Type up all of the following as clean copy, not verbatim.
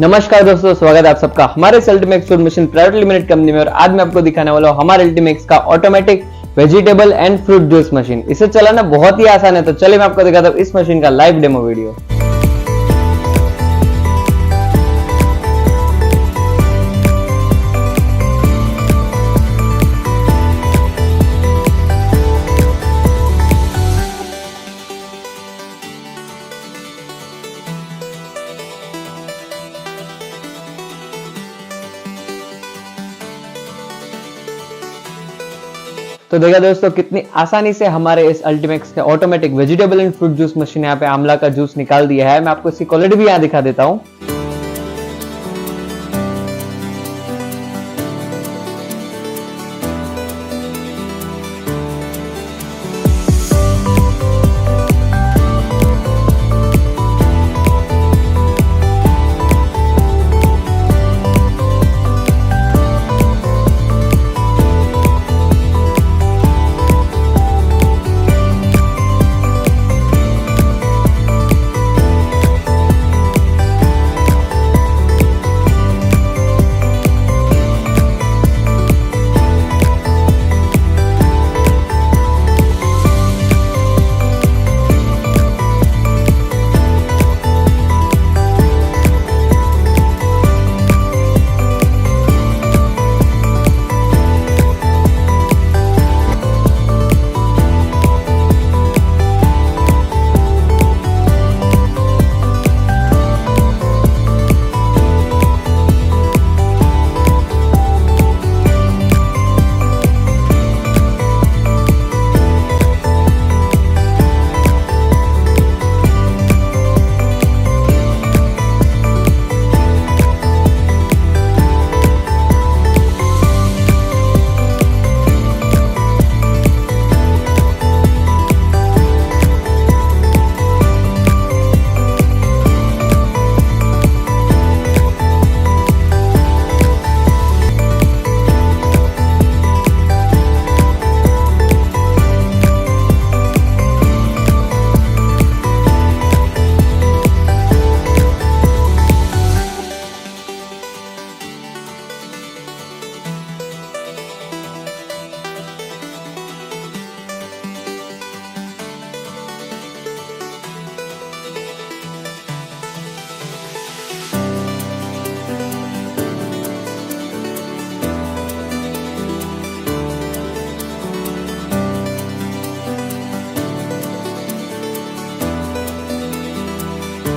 नमस्कार दोस्तों, स्वागत है आप सबका हमारे Ultimax Food Machine Private Limited company में। और आज मैं आपको दिखाने वाला हूँ हमारे अल्टीमेक्स का automatic vegetable and fruit juice machine. इसे चलाना बहुत ही आसान है, तो चलिए मैं आपको दिखाता हूँ इस मशीन का लाइव डेमो वीडियो। तो देखा दोस्तों कितनी आसानी से हमारे इस अल्टीमेक्स के automatic vegetable and fruit juice machine यहाँ पे आंवला का जूस निकाल दिया है। मैं आपको इसकी क्वालिटी भी यहाँ दिखा देता हूँ।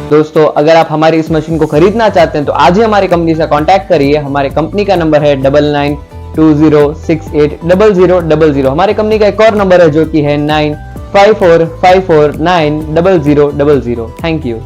दोस्तों अगर आप हमारी इस मशीन को खरीदना चाहते हैं तो आज ही हमारी कंपनी से कांटेक्ट करिए। हमारे कंपनी का नंबर है 9920680000। हमारी कंपनी का एक और नंबर है जो कि है 9545490000। Thank you.